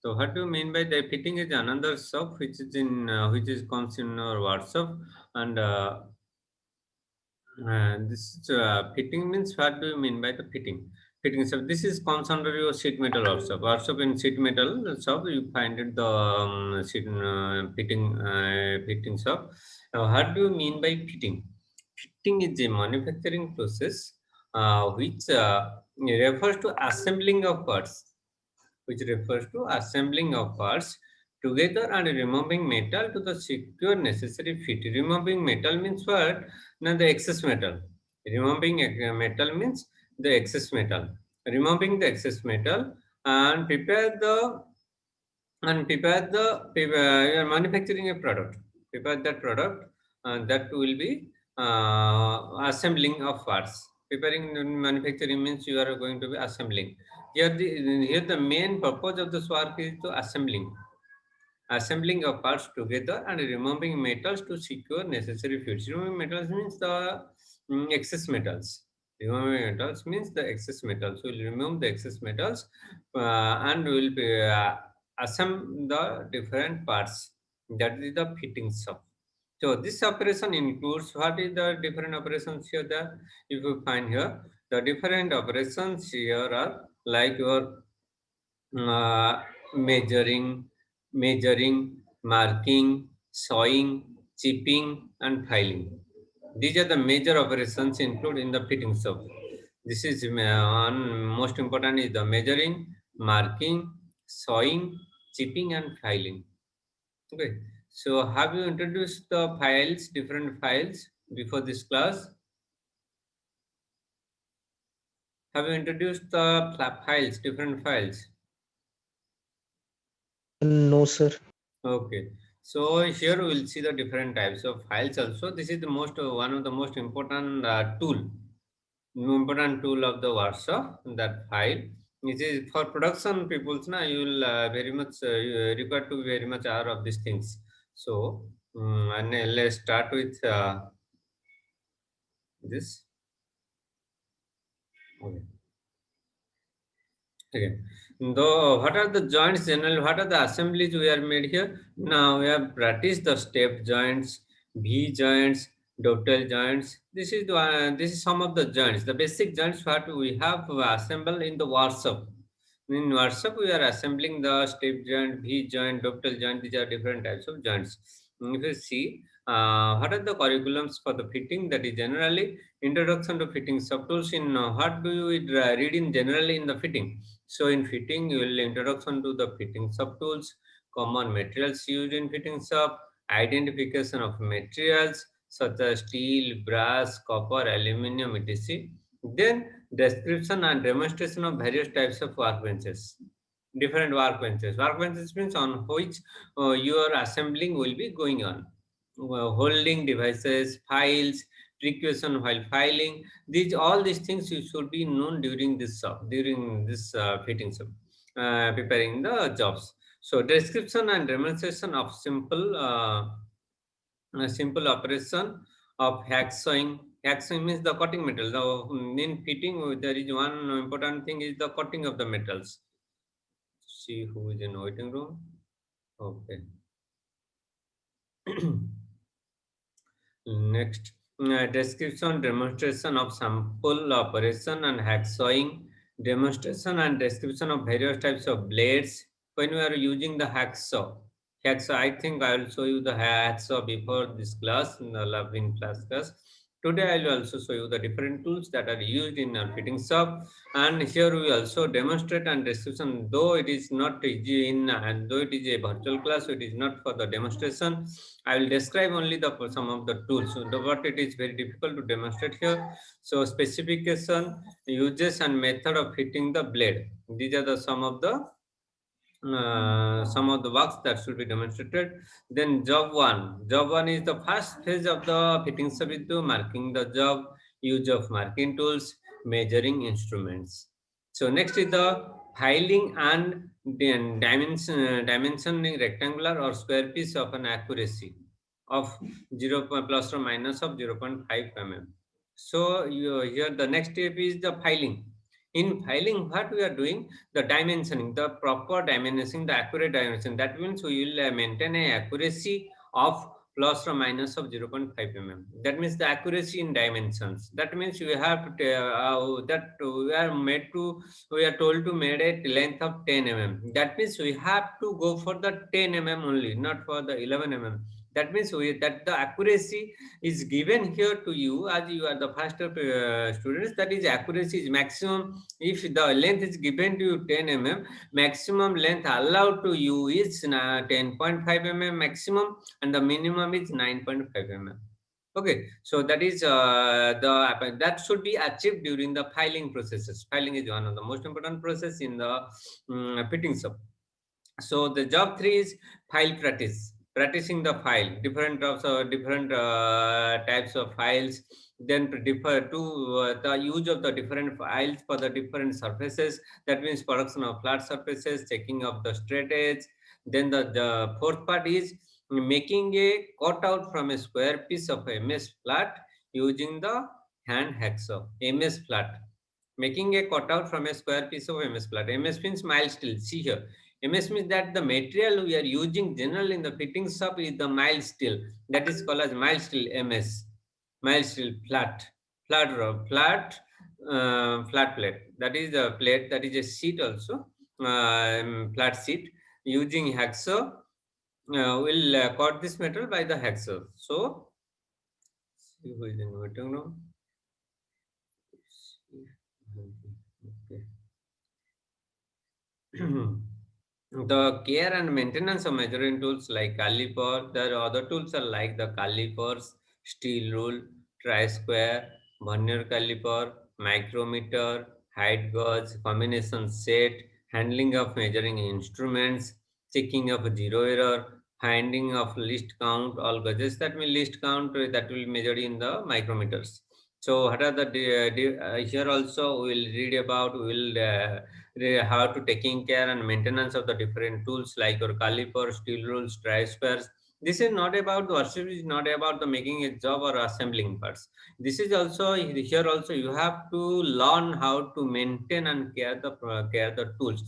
So what do you mean by the fitting is another shop which is in which is comes in our workshop, and this is, fitting means what do you mean by the fitting? Fitting shop. This is comes under your sheet metal workshop. Workshop in sheet metal shop you find it the sheet fitting shop. Now, what do you mean by fitting? Fitting is a manufacturing process which refers to assembling of parts, together and removing metal to the secure necessary fit. Removing metal means what? Now the excess metal. Removing metal means the excess metal. Removing the excess metal and you are manufacturing a product. Prepare that product that will be assembling of parts. Preparing and manufacturing means you are going to be assembling. Here the main purpose of this work is to assembling of parts together and removing metals to secure necessary fluids. Removing metals means the excess metals. Removing metals means the excess metals. We'll remove the excess metals and we'll be, assemble the different parts. That is the fitting shop. So this operation includes what is the different operations here. That if you find here, the different operations here are like your uh, measuring, marking, sewing, chipping, and filing. These are the major operations included in the fitting shop. This is one most important is the measuring, marking, sewing, chipping, and filing. Okay. So have you introduced the files, different files before this class? Have you introduced the files, different files? No, sir. Okay. So here we will see the different types of files also. This is the most one of the most important tool of the workshop, that file. It is for production peoples now you will very much you require to be very much aware of these things. So and let's start with this. Okay. Okay. Though what are the joints generally? What are the assemblies we are made here? Now we have practiced the step joints, V joints, dovetail joints. This is some of the joints. The basic joints what we have assembled in the workshop. In workshop we are assembling the step joint, V joint, dovetail joint. These are different types of joints. If you see, what are the curriculums for the fitting? That is generally introduction to fitting subtools. In what do you read in generally in the fitting? So in fitting, you will introduction to the fitting subtools, common materials used in fitting sub, identification of materials such as steel, brass, copper, aluminum, etc. Then description and demonstration of various types of workbenches. Different workbenches. Workbenches means on which your assembling will be going on. Holding devices, files, precaution while filing, these things you should be known during this fitting job, preparing the jobs. So description and demonstration of simple operation of hacksawing. Hacksawing means the cutting metal. In fitting there is one important thing is the cutting of the metals. See who is in waiting room. Okay. Next, description, demonstration of sample operation and hacksawing, demonstration and description of various types of blades. When we are using the hacksaw, I think I will show you the hacksaw before this class, in the lab in class. Today I will also show you the different tools that are used in our fitting shop, and here we also demonstrate and description. Though it is not easy in, and though it is a virtual class, so it is not for the demonstration. I will describe only the some of the tools. So but it is very difficult to demonstrate here. So specification, uses and method of fitting the blade. These are the some of the works that should be demonstrated. Then job one. Job one is the first phase of the fitting sabitu, marking the job, use of marking tools, measuring instruments. So next is the filing and then dimensioning rectangular or square piece of an accuracy of 0 plus or minus of 0.5 mm. So here the next step is the filing. In filing, what we are doing, the dimensioning, the proper dimensioning, the accurate dimension. That means we will maintain a accuracy of plus or minus of 0.5 mm. That means the accuracy in dimensions. That means we have to, that we are told to make a length of 10 mm. That means we have to go for the 10 mm only, not for the 11 mm. That means that the accuracy is given here to you as you are the first students. That is accuracy is maximum. If the length is given to you 10 mm, maximum length allowed to you is 10.5 mm maximum, and the minimum is 9.5 mm. Okay, so that is that should be achieved during the filing processes. Filing is one of the most important process in the fitting shop. So the job 3 is file practice, practicing the file, different different types of files. Then to differ to the use of the different files for the different surfaces. That means production of flat surfaces, checking of the straight edge. Then the fourth part is making a cutout from a square piece of MS flat using the hand hacksaw. MS flat, making a cutout from a square piece of MS flat. MS means mild steel. See here, MS means that the material we are using generally in the fitting shop is the mild steel. That is called as mild steel MS. Mild steel flat. Flat plate. That is the plate. That is a sheet also. Flat sheet. Using hacksaw, will cut this metal by the hacksaw. So, see who is inverting now. Okay. The care and maintenance of measuring tools like caliper, there are other tools are like the calipers, steel rule, tri-square, vernier caliper, micrometer, height gauge, combination set, handling of measuring instruments, checking of zero error, finding of least count, all gauges. That means least count that will measure in the micrometers. So what are the here also we will read about, we will how to taking care and maintenance of the different tools like your caliper, steel rules, tri squares. This is not about the worship, is not about the making a job or assembling parts. This is also here also you have to learn how to maintain and care the tools,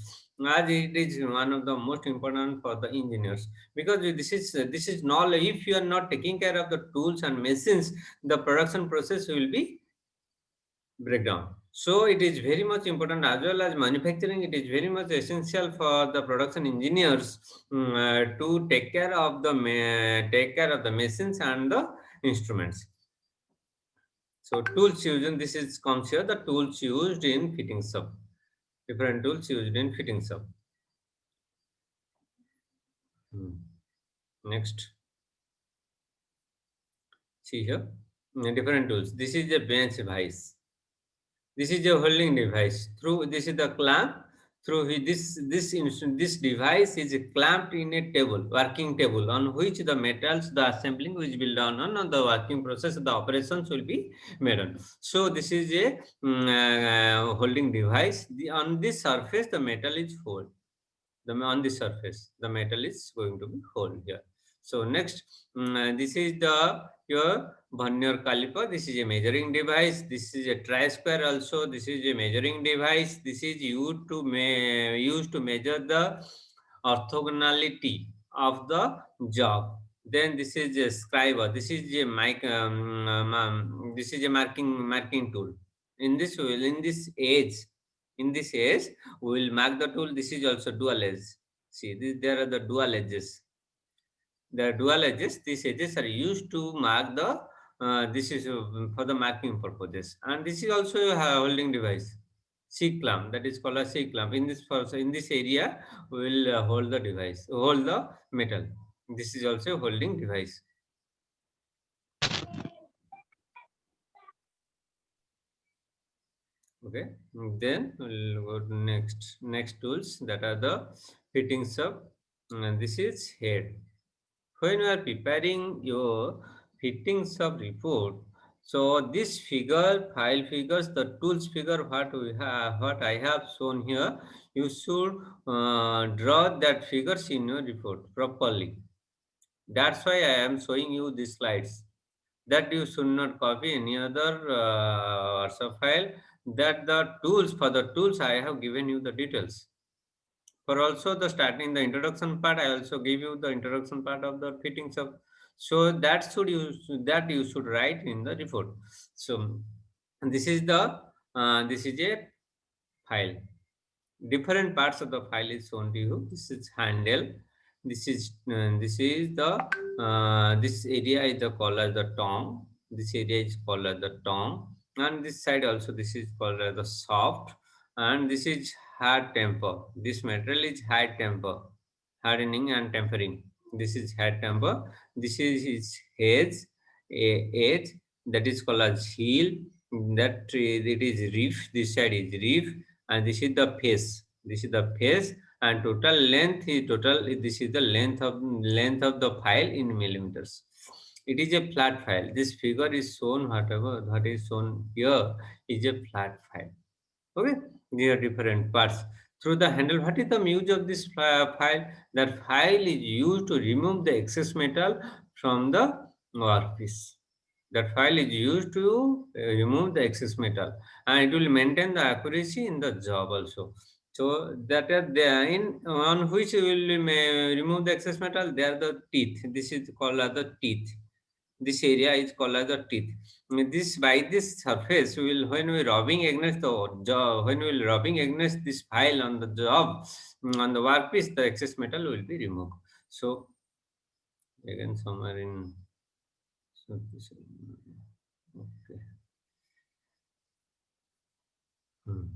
as it is one of the most important for the engineers, because this is knowledge. If you are not taking care of the tools and machines, the production process will be breakdown. So it is very much important as well as manufacturing. It is very much essential for the production engineers to take care of the machines and the instruments. So tools used, this is comes here, the tools used in fitting shop. Different tools used in fitting shop. Next, see here, different tools. This is a bench vise. This is a holding device. Through this is the clamp. Through this device is clamped in a table, working table, on which the metals, the assembling which will done on the working process, the operations will be made on. So this is a holding device. On this surface, the metal is hold. On the surface, the metal is going to be hold here. So next, this is the your vernier caliper. This is a measuring device. This is a tri-square also. This is a measuring device. This is used to measure the orthogonality of the job. Then this is a scriber. This is a this is a marking tool. In this edge, we will mark the tool. This is also dual edge. See, there are the dual edges. The dual edges, these edges are used to mark the, this is for the marking purposes. And this is also a holding device. C clamp, that is called a C clamp. In this area, we will hold the device, hold the metal. This is also a holding device. Okay, then we'll go to next tools, that are the fittings of, and this is head. When you are preparing your fittings of report, so this figure, file figures, the tools figure, what I have shown here, you should draw that figures in your report properly. That's why I am showing you these slides. That you should not copy any other WhatsApp file. that the tools, for the tools I have given you the details. For also the starting the introduction part, I also give you the introduction part of the fittings of. So that you should write in the report. So this is the this is a file. Different parts of the file is shown to you. This is handle. This is the this area is the called as the tongue. This area is called as the tongue, and this side also this is called as the soft, and this is hard temper. This material is high temper, hardening and tempering. This is hard temper. This is its edge that is called as heel. That it is reef. This side is reef, and this is the face. This is the face, and total length is total. This is the length of the file in millimeters. It is a flat file. This figure is shown, whatever that is shown here is a flat file. Okay, these are different parts. Through the handle, what is the use of this file? That file is used to remove the excess metal from the workpiece. That file is used to remove the excess metal, and it will maintain the accuracy in the job also. So that are there in on which you will remove the excess metal. They are the teeth. This is called as the teeth. This area is called as the teeth. This by this surface will when we rubbing against the job, when we rubbing against this file on the job, on the workpiece, the excess metal will be removed. So again somewhere in so this, okay. Hmm.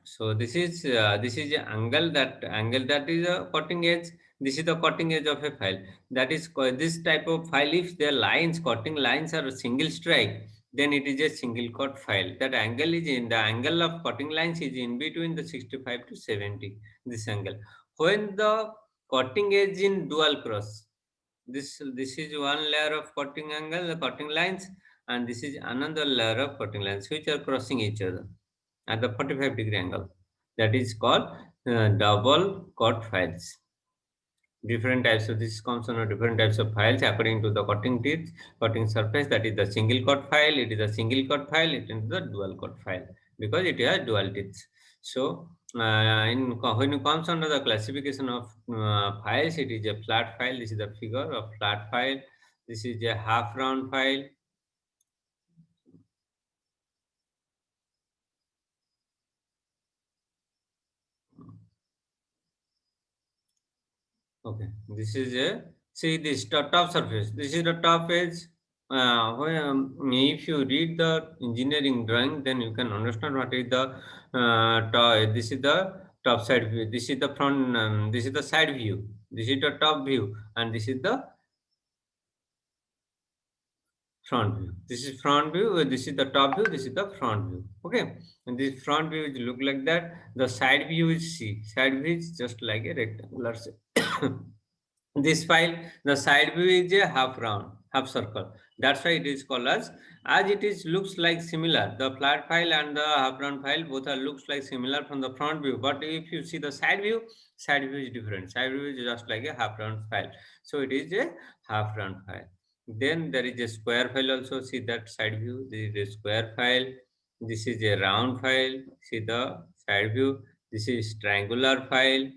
So this is a angle that is a cutting edge. This is the cutting edge of a file. That is this type of file. If the lines cutting lines are a single strike, then it is a single cut file. That angle is in the angle of cutting lines is in between the 65 to 70. This angle. When the cutting edge in dual cross, this is one layer of cutting angle, the cutting lines, and this is another layer of cutting lines which are crossing each other at the 45-degree angle. That is called double cut files. Different types of this comes on different types of files according to the cutting teeth, cutting surface. That is the single cut file. It is a single cut file. It is the dual cut file because it has dual teeth. So when it comes under the classification of files, it is a flat file. This is the figure of flat file. This is a half round file. Okay, this is a see this top surface. This is the top edge. If you read the engineering drawing, then you can understand what is the top. This is the top side view. This is the front. This is the side view. This is the top view, and this is the front view. This is front view. This is the top view. This is the front view. Okay, and this front view is look like that. The side view is C. Side view is just like a rectangular shape. This file, the side view is a half round, half circle. That's why it is called as it is looks like similar. The flat file and the half round file both are looks like similar from the front view. But if you see the side view is different. Side view is just like a half round file. So it is a half round file. Then there is a square file also. See that side view. This is a square file. This is a round file. See the side view. This is triangular file.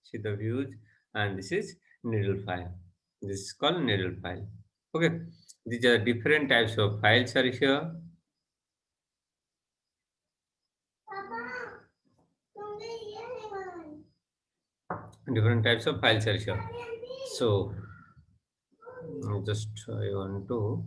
See the views, and this is needle file. This is called needle file. Okay, these are different types of files are here. Different types of files are here. So just I want to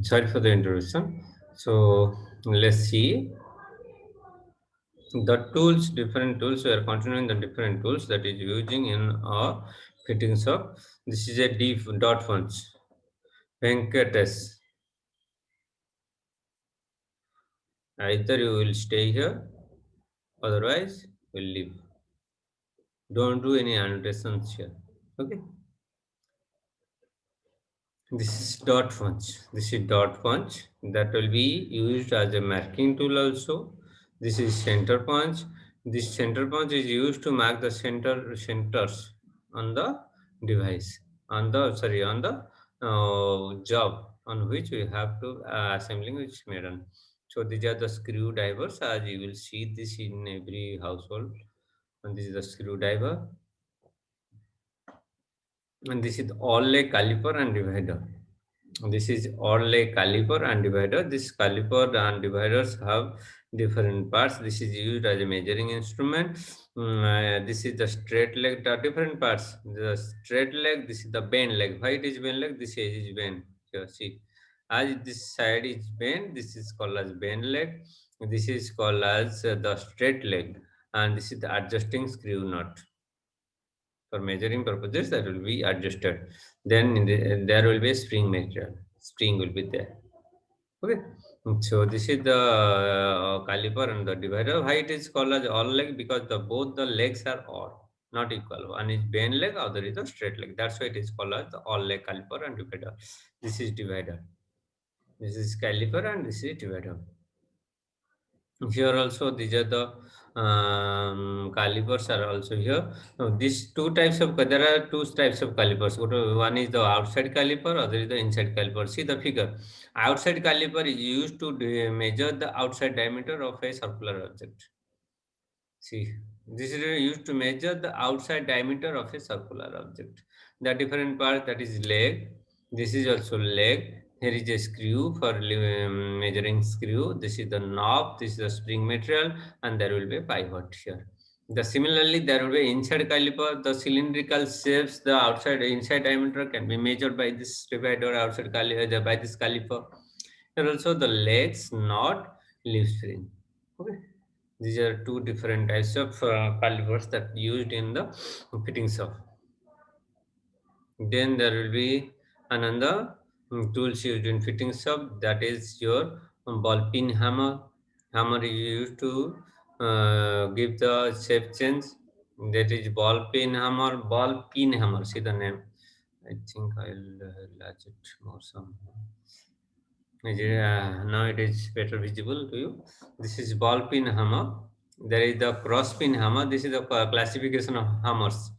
Sorry for the interruption. So let's see the tools, different tools. We are continuing the different tools that is using in our fitting shop. This is a D dot funds. Venkatesh. Either you will stay here, otherwise we'll leave. Don't do any annotations here. Okay. This is dot punch. This is dot punch that will be used as a marking tool also. This is center punch. This center punch is used to mark the centers on the device, on the job on which we have to assembling which is made on. So these are the screwdrivers, as you will see this in every household. And this is the screwdriver, and this is all leg caliper and divider. This is all leg caliper and divider. This caliper and dividers have different parts. This is used as a measuring instrument. This is the straight leg, the different parts. The straight leg, this is the bend leg. Why it is bend leg? This edge is bend. Here, see. As this side is bent, this is called as bend leg. This is called as the straight leg. And this is the adjusting screw nut. For measuring purposes, that will be adjusted. Then there will be a spring material. Spring will be there. Okay. So this is the caliper and the divider. Why it is called as all leg? Because both the legs are odd, not equal. One is bend leg, other is a straight leg. That's why it is called as the all leg caliper and divider. This is divider. This is caliper and this is divider. Here also these are the calipers are also here. Now, these two types of there are two types of calipers. One is the outside caliper, other is the inside caliper. See the figure. Outside caliper is used to measure the outside diameter of a circular object. See, this is used to measure the outside diameter of a circular object. The different part, that is leg. This is also leg. Here is a screw for measuring screw. This is the knob. This is the spring material, and there will be a pivot here. Similarly, there will be inside caliper. The cylindrical shapes, the outside inside diameter can be measured by this divider outside caliper by this caliper. Here also the legs, not leaf spring. Okay. These are two different types of calipers that used in the fitting shop. Then there will be another tools used in fitting shop, that is your ball peen hammer. Hammer is used to give the shape change. That is ball peen hammer. Ball peen hammer. See the name. I think I'll enlarge it more some. Now it is better visible to you. This is ball peen hammer. There is the cross pin hammer. This is the classification of hammers.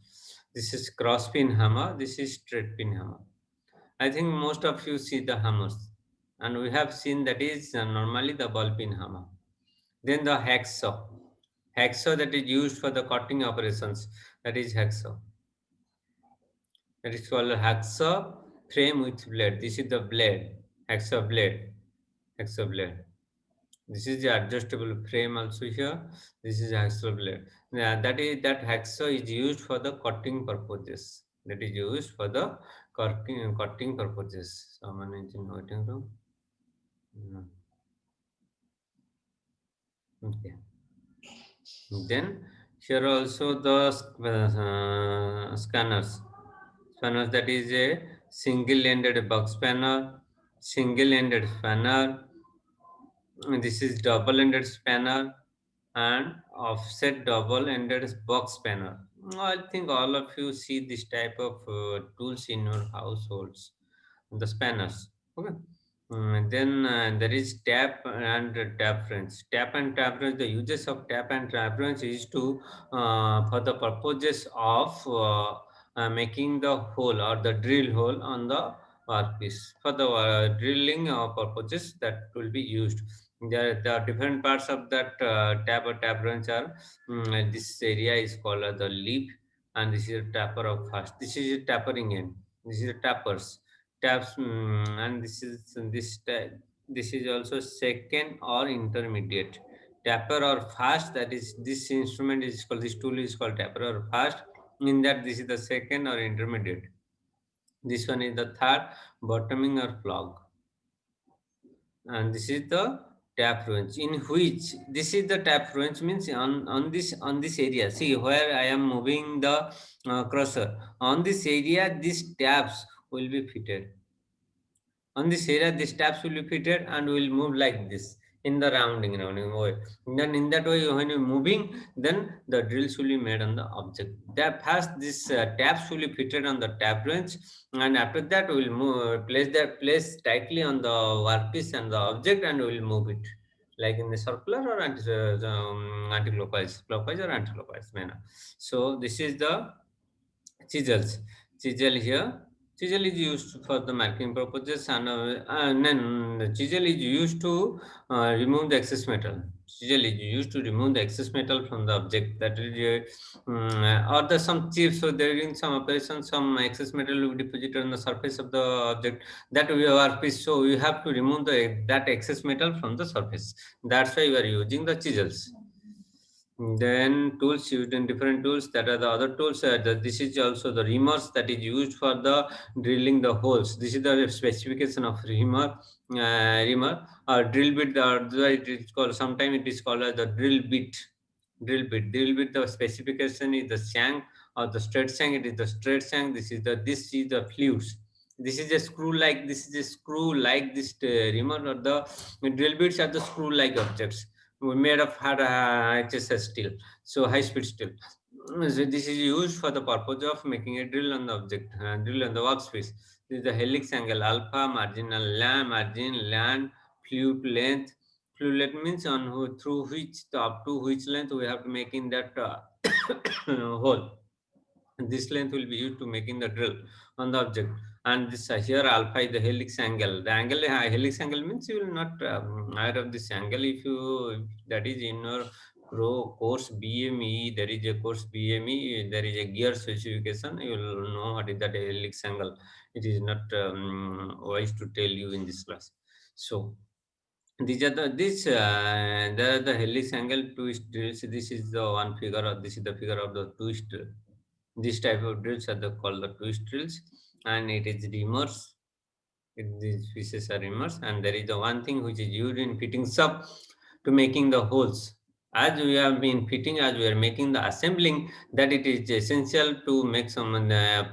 This is cross pin hammer. This is straight pin hammer. I think most of you see the hammers, and we have seen that is normally the ball pin hammer. Then the hacksaw. Hacksaw that is used for the cutting operations. That is hacksaw. That is called hacksaw frame with blade. This is the blade. Hacksaw blade. Hacksaw blade. This is the adjustable frame also here. This is hacksaw blade. Yeah, that hacksaw is used for the cutting purposes. That is used for the cutting purposes. Someone is in waiting room. No. Okay. Then here also the scanners. Scanners, that is a single-ended box spanner, single-ended spanner. This is double-ended spanner and offset double-ended box spanner. I think all of you see this type of tools in your households, the spanners. Okay. Then there is tap and tap wrench. Tap and tap wrench. The uses of tap and tap wrench is to for the purposes of making the hole or the drill hole on the workpiece. For the drilling purposes, that will be used. The different parts of that tap or tap wrench are this area is called the leaf, and this is a tapper of first. This is a tappering end. This is a tappers taps, and this is also second or intermediate. Tapper or fast. That is this instrument is called this tool is called tapper or fast. In that this is the second or intermediate. This one is the third, bottoming or flog. and this is the tap range in which this is the tap range means on this area. See where I am moving the cursor on this area, these taps will be fitted on this area. These taps will be fitted and will move like this in the rounding way. Then in that way, when you're moving, then the drills will be made on the object. That first this taps will be fitted on the tap wrench, and after that we will move, place tightly on the workpiece and the object, and we will move it like in the circular or clockwise or anti-clockwise manner. So this is the chisels. Chisel here. Chisel is used for the marking purposes, and then the chisel is used to remove the excess metal. Chisel is used to remove the excess metal from the object. That is, or the some chips. So during some operation, some excess metal will be deposited on the surface of the object that we workpiece. So we have to remove that excess metal from the surface. That's why we are using the chisels. Then tools used in different tools, that are the other tools. This is also the reamers that is used for the drilling the holes. This is the specification of reamer or drill bit. It is called, sometimes it is called as the drill bit. Drill bit. The specification is the shank or the straight shank. It is the straight shank. This is the flues. This is a screw like this is a screw like this reamer, or the drill bits are the screw like objects made of hard HSS steel, so high speed steel. So this is used for the purpose of making a drill on the object, drill on the workspace. This is the helix angle, alpha, marginal land, margin, land, flute length. Flute length means through which, up to which length we have to make in that hole. This length will be used to making the drill on the object. And this here alpha is the helix angle. The angle helix angle means you will not aware of this angle if you, if that is in your course BME. There is a course BME. There is a gear specification. You will know what is that helix angle. It is not wise to tell you in this class. So these are the helix angle twist drills. This is the one figure, or this is the figure of the twist. This type of drills are called the twist drills, and it is reamers. These pieces are reamers, and there is the one thing which is used in fitting up to making the holes. As we have been fitting, as we are making the assembling, that it is essential to make some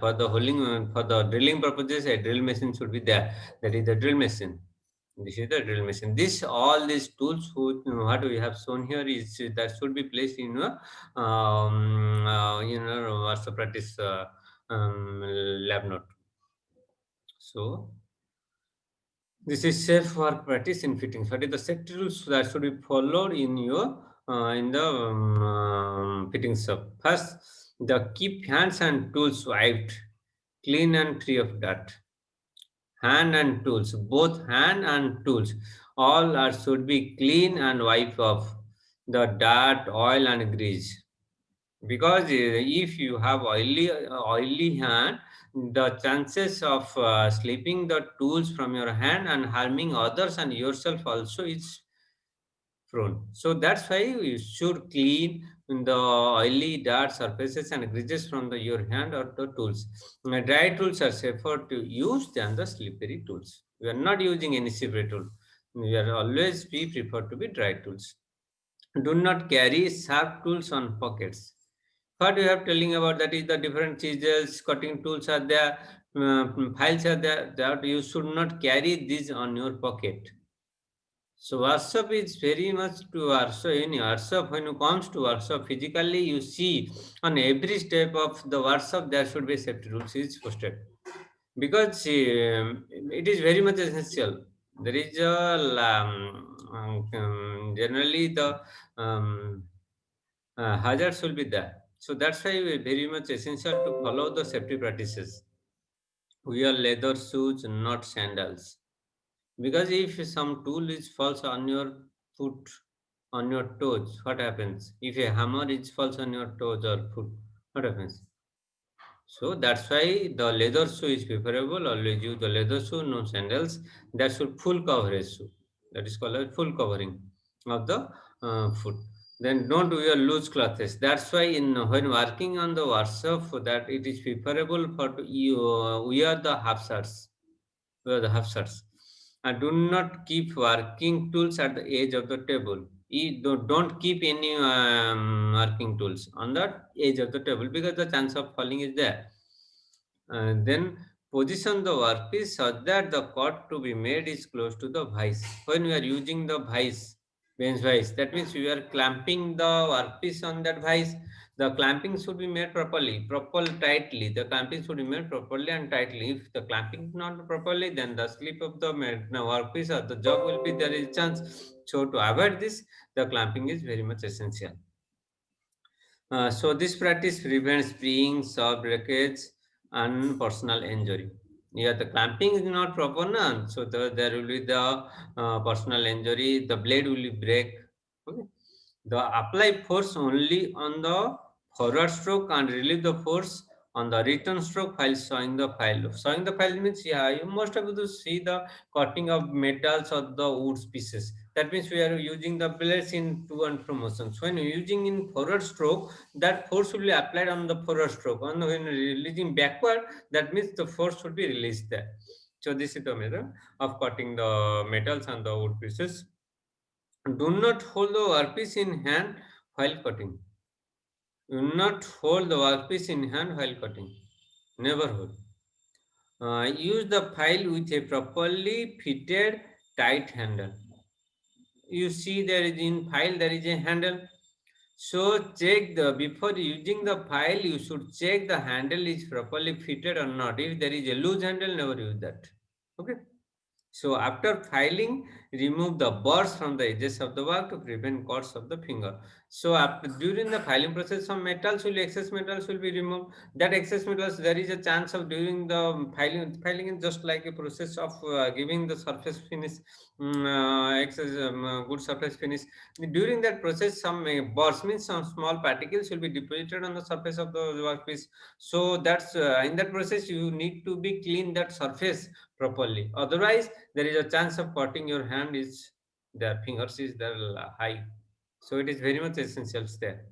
for the holing, for the drilling purposes. A drill machine should be there. That is the drill machine. This is the drill machine. This all these tools what we have shown here is that should be placed in a what's the practice lab note. So this is safe for practice in fittings. What is the safety rules that should be followed in your in the fitting shop? First, keep hands and tools wiped, clean and free of dirt. Hand and tools, both hand and tools, all are should be clean and wipe off the dirt, oil and grease. Because if you have oily hand, the chances of slipping the tools from your hand and harming others and yourself also is prone. So that's why you should clean the oily dirt surfaces and greases from your hand or the tools. Dry tools are safer to use than the slippery tools. We are not using any slippery tool. We are always be preferred to be dry tools. Do not carry sharp tools on pockets. What you have telling about, that is the different chisels, cutting tools are there, files are there, that you should not carry these on your pocket. So workshop is very much to workshop. In workshop, when it comes to workshop, physically you see on every step of the workshop there should be safety rules is posted, because it is very much essential. There is generally the hazards will be there. So that's why very much essential to follow the safety practices. Wear leather shoes, not sandals. Because if some tool is falls on your foot, on your toes, what happens? If a hammer is falls on your toes or foot, what happens? So that's why the leather shoe is preferable. Always use the leather shoe, no sandals. That should full coverage shoe. That is called a full covering of the foot. Then don't wear loose clothes. That's why in when working on the workshop, that it is preferable for you wear the half shirts. Wear the half shirts. Do not keep working tools at the edge of the table. You don't keep any working tools on the edge of the table because the chance of falling is there. Then position the workpiece such that the cut to be made is close to the vise. When we are using the vise, bench vise, that means we are clamping the workpiece on that vise. The clamping should be made properly, tightly. The clamping should be made properly and tightly. If the clamping is not properly, then the slip of the workpiece or the job will be there is chance. So to avoid this, the clamping is very much essential. So this practice prevents peeing, saw breakage, and personal injury. Yeah, the clamping is not proper, na? So there will be the personal injury. The blade will break. Okay. The apply force only on the forward stroke and relieve the force on the return stroke while sawing the file. Sawing the file means, yeah, you must have to see the cutting of metals or the wood pieces. That means we are using the blades in to and fro motions. When using in forward stroke, that force will be applied on the forward stroke. And when releasing backward, that means the force should be released there. So this is the method of cutting the metals and the wood pieces. Do not hold the workpiece in hand while cutting. Do not hold the workpiece in hand while cutting. Never hold. Use the file with a properly fitted tight handle. You see there is in file there is a handle. So check the before using the file you should check the handle is properly fitted or not. If there is a loose handle, never use that. Okay. So after filing, remove the burrs from the edges of the work to prevent cuts of the finger. So after, during the filing process, some excess metals will be removed. That excess metals, there is a chance of during the filing. Filing is just like a process of giving the surface finish, good surface finish. During that process, some burrs means some small particles will be deposited on the surface of the workpiece. So that's in that process you need to be clean that surface properly. Otherwise, there is a chance of cutting your hand is their fingers is there high. So it is very much essential there.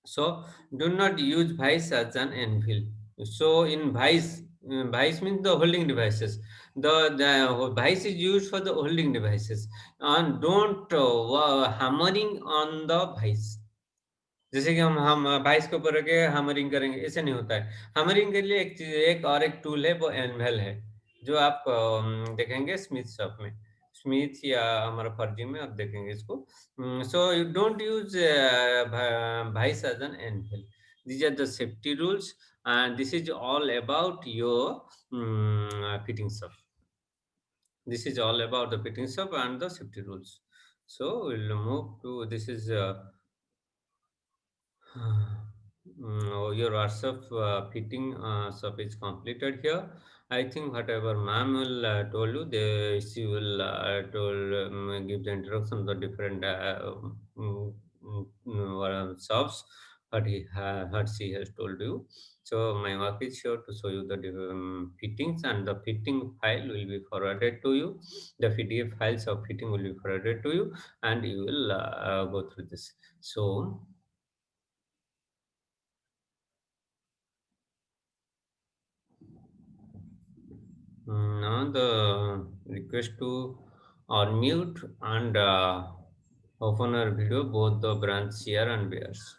So do not use vice as an anvil. So in vice, vice means the holding devices. The vice is used for the holding devices, and don't hammering on the vice. जैसे कि हम बाइस के ऊपर रखे hammering करेंगे, ऐसे नहीं होता है। हैमरिंग के लिए एक और एक टूल है, वो एनवेल है, जो आप देखेंगे स्मिथ शॉप में, स्मिथ या हमारा फर्जी में आप देखेंगे इसको। So you don't use vice as an anvil. These are the safety rules, and this is all about your fitting stuff. This is all about the fitting stuff and the safety rules. So we'll move to this is your WhatsApp fitting stuff is completed here. I think whatever ma'am will told you, she will give the introduction of the different subs what she has told you. So my work is here to show you the fittings, and the fitting file will be forwarded to you. The PDF files of fitting will be forwarded to you, and you will go through this. So now the request to unmute and open our video, both the branch share and bears.